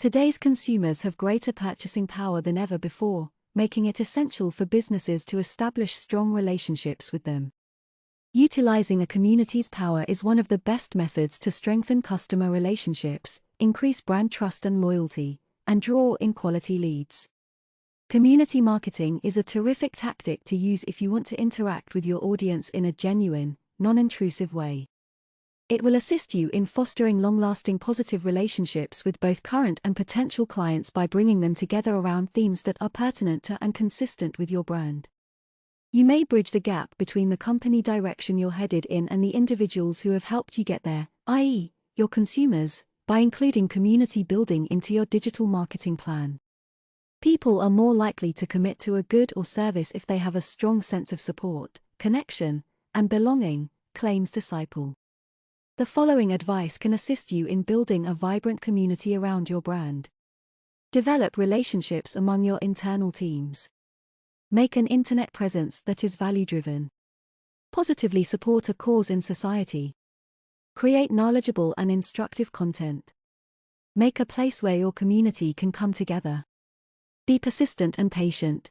Today's consumers have greater purchasing power than ever before, making it essential for businesses to establish strong relationships with them. Utilizing a community's power is one of the best methods to strengthen customer relationships, increase brand trust and loyalty, and draw in quality leads. Community marketing is a terrific tactic to use if you want to interact with your audience in a genuine, non-intrusive way. It will assist you in fostering long-lasting positive relationships with both current and potential clients by bringing them together around themes that are pertinent to and consistent with your brand. You may bridge the gap between the company direction you're headed in and the individuals who have helped you get there, i.e., your consumers, by including community building into your digital marketing plan. People are more likely to commit to a good or service if they have a strong sense of support, connection, and belonging, claims Disciple. The following advice can assist you in building a vibrant community around your brand. Develop relationships among your internal teams. Make an internet presence that is value-driven. Positively support a cause in society. Create knowledgeable and instructive content. Make a place where your community can come together. Be persistent and patient.